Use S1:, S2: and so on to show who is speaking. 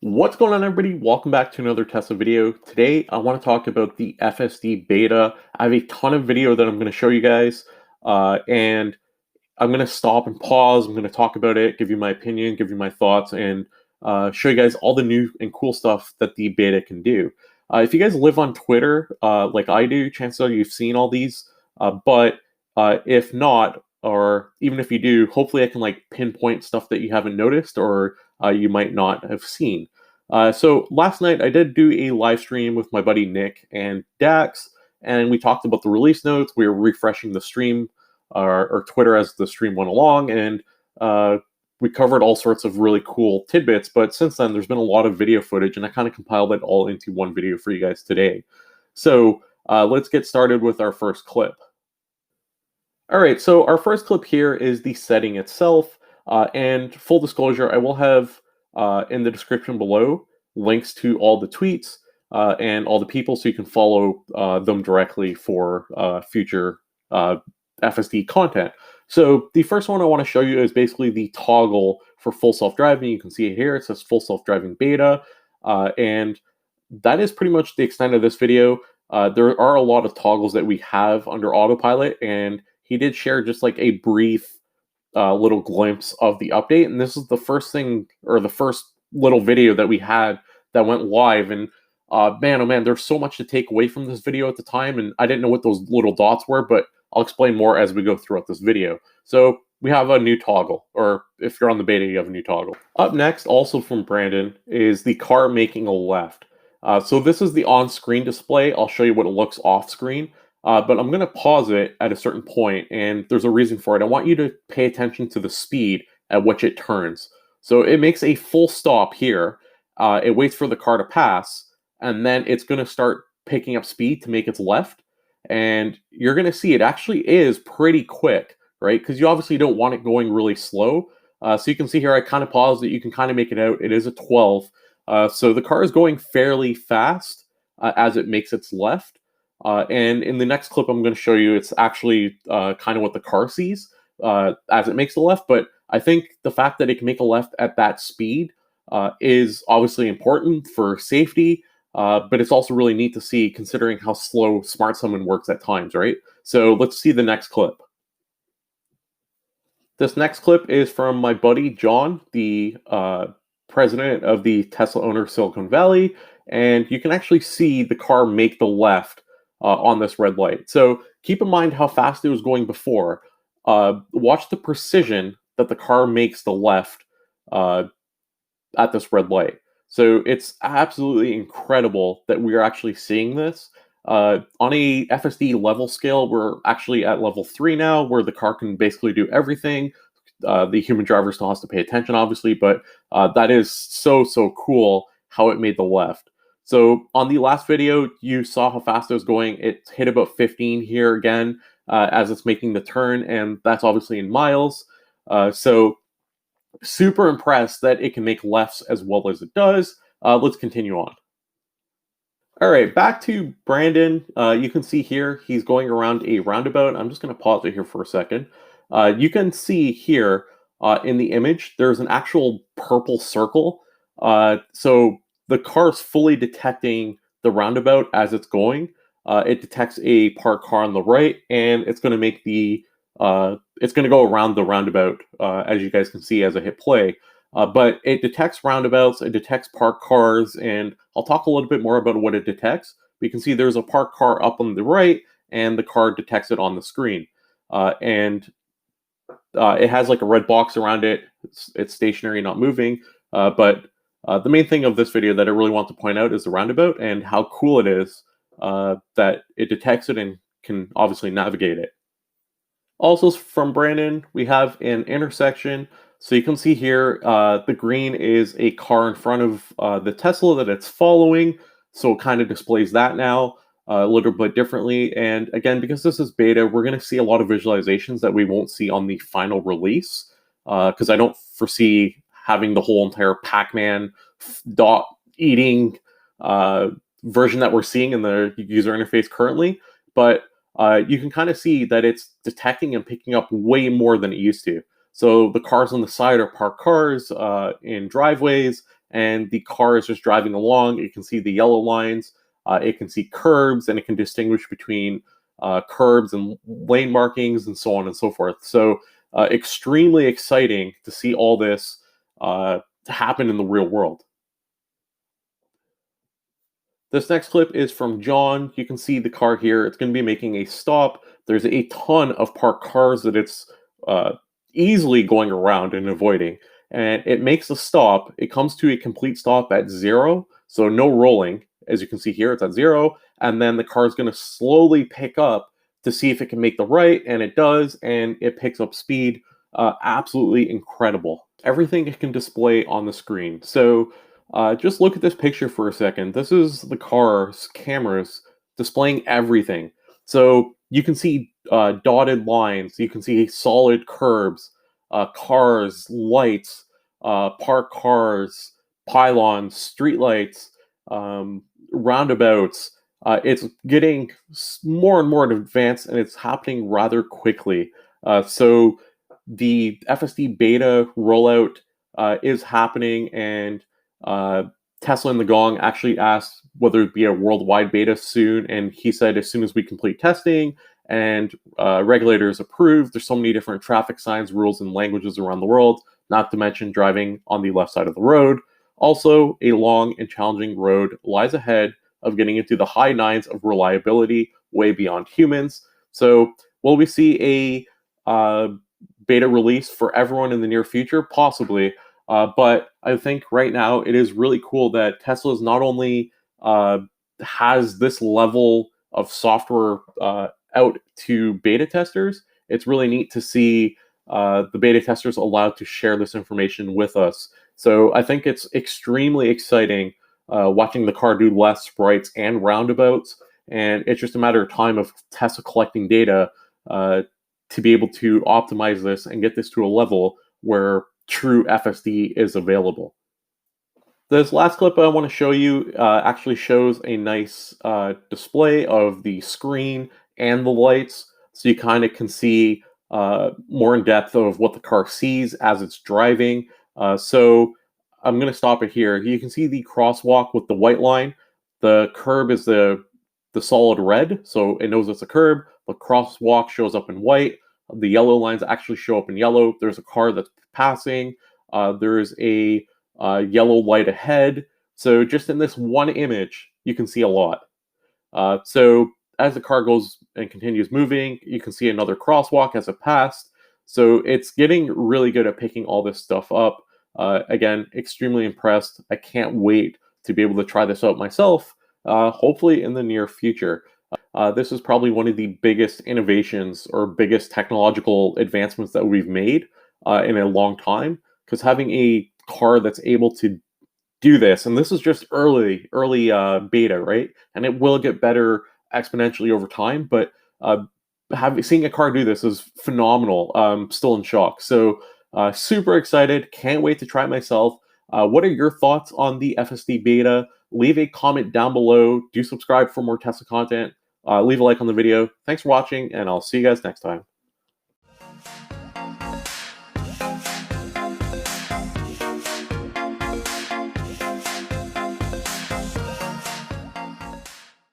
S1: What's going on, everybody? Welcome back to another Tesla video. Today, I want to talk about the FSD beta. I have a ton of video that I'm going to show you guys, and I'm going to stop and pause. I'm going to talk about it, give you my opinion, give you my thoughts, and show you guys all the new and cool stuff that the beta can do. If you guys live on Twitter, like I do, chances are you've seen all these, but if not, or even if you do, hopefully I can like pinpoint stuff that you haven't noticed or you might not have seen. So last night I did do a live stream with my buddy Nick and Dax, and we talked about the release notes. We were refreshing the stream or Twitter as the stream went along, and we covered all sorts of really cool tidbits. But since then, there's been a lot of video footage, and I kind of compiled it all into one video for you guys today. So let's get started with our first clip. All right, so our first clip here is the setting itself. And full disclosure, I will have in the description below links to all the tweets and all the people so you can follow them directly for future FSD content. So the first one I want to show you is basically the toggle for full self-driving. You can see it here. It says full self-driving beta. And that is pretty much the extent of this video. There are a lot of toggles that we have under autopilot, and he did share just like a brief little glimpse of the update. And this is the first thing, or the first little video that we had that went live. And man, oh man, there's so much to take away from this video at the time. And I didn't know what those little dots were, but I'll explain more as we go throughout this video. So we have a new toggle, or if you're on the beta, you have a new toggle. Up next, also from Brandon, is the car making a left. So this is the on-screen display. I'll show you what it looks off-screen. But I'm going to pause it at a certain point, and there's a reason for it. I want you to pay attention to the speed at which it turns. So it makes a full stop here. It waits for the car to pass, and then it's going to start picking up speed to make its left. And you're going to see it actually is pretty quick, right? Because you obviously don't want it going really slow. So you can see here, I kind of paused it. You can kind of make it out. It is a 12. So the car is going fairly fast as it makes its left. And in the next clip, I'm going to show you it's actually kind of what the car sees as it makes the left. But I think the fact that it can make a left at that speed is obviously important for safety. But it's also really neat to see considering how slow Smart Summon works at times, right? So let's see the next clip. This next clip is from my buddy John, the president of the Tesla owner Silicon Valley. And you can actually see the car make the left on this red light. So keep in mind how fast it was going before. Watch the precision that the car makes the left at this red light. So it's absolutely incredible that we are actually seeing this. On a FSD level scale, we're actually at level 3 now, where the car can basically do everything. The human driver still has to pay attention, obviously, but that is so cool how it made the left. So on the last video, you saw how fast it was going. It hit about 15 here again as it's making the turn, and that's obviously in miles. So super impressed that it can make lefts as well as it does. Let's continue on. All right, back to Brandon. You can see here he's going around a roundabout. I'm just going to pause it here for a second. You can see here in the image, there's an actual purple circle. So the car's fully detecting the roundabout as it's going. It detects a parked car on the right, and it's going to make the it's going to go around the roundabout, as you guys can see as I hit play. But it detects roundabouts, it detects parked cars, and I'll talk a little bit more about what it detects. But you can see there's a parked car up on the right, and the car detects it on the screen. And it has like a red box around it. It's stationary, not moving. But the main thing of this video that I really want to point out is the roundabout and how cool it is that it detects it and can obviously navigate it. Also from Brandon, we have an intersection. So you can see here, the green is a car in front of the Tesla that it's following. So it kind of displays that now a little bit differently. And again, because this is beta, we're going to see a lot of visualizations that we won't see on the final release. Because I don't foresee having the whole entire Pac-Man dot eating version that we're seeing in the user interface currently. But you can kind of see that it's detecting and picking up way more than it used to. So the cars on the side are parked cars in driveways, and the car is just driving along. It can see the yellow lines, it can see curbs, and it can distinguish between curbs and lane markings and so on and so forth. So extremely exciting to see all this happen in the real world. This next clip is from John. You can see the car here. It's going to be making a stop. There's a ton of parked cars that it's uh, easily going around and avoiding. And it makes a stop. It comes to a complete stop at 0. So no rolling. As you can see here, it's at 0. And then the car is going to slowly pick up to see if it can make the right. And it does. And it picks up speed. Absolutely incredible. Everything it can display on the screen. So just look at this picture for a second. This is the car's cameras displaying everything. So you can see dotted lines. You can see solid curbs, cars, lights, parked cars, pylons, streetlights, roundabouts. It's getting more and more advanced, and it's happening rather quickly. So the FSD beta rollout is happening, and Tesla and the Gong actually asked whether it'd be a worldwide beta soon, and he said as soon as we complete testing and regulators approve. There's so many different traffic signs, rules, and languages around the world, not to mention driving on the left side of the road. Also, a long and challenging road lies ahead of getting into the high nines of reliability, way beyond humans. So, will we see a beta release for everyone in the near future? Possibly. But I think right now it is really cool that Tesla is not only has this level of software out to beta testers. It's really neat to see the beta testers allowed to share this information with us. So I think it's extremely exciting watching the car do less sprites and roundabouts, and it's just a matter of time of Tesla collecting data to be able to optimize this and get this to a level where true FSD is available. This last clip I want to show you actually shows a nice display of the screen and the lights, so you kind of can see more in depth of what the car sees as it's driving. So I'm going to stop it here. You can see the crosswalk with the white line. The curb is the solid red, so it knows it's a curb. The crosswalk shows up in white. The yellow lines actually show up in yellow. There's a car that's passing. There's a yellow light ahead. So just in this one image, you can see a lot. So as the car goes and continues moving, you can see another crosswalk as it passed. So it's getting really good at picking all this stuff up. Again, extremely impressed. I can't wait to be able to try this out myself, hopefully in the near future. This is probably one of the biggest innovations or biggest technological advancements that we've made in a long time, because having a car that's able to do this, and this is just early beta, right? And it will get better exponentially over time, but seeing a car do this is phenomenal. Still in shock. So super excited. Can't wait to try it myself. What are your thoughts on the FSD beta? Leave a comment down below. Do subscribe for more Tesla content. Leave a like on the video. Thanks for watching, and I'll see you guys next time.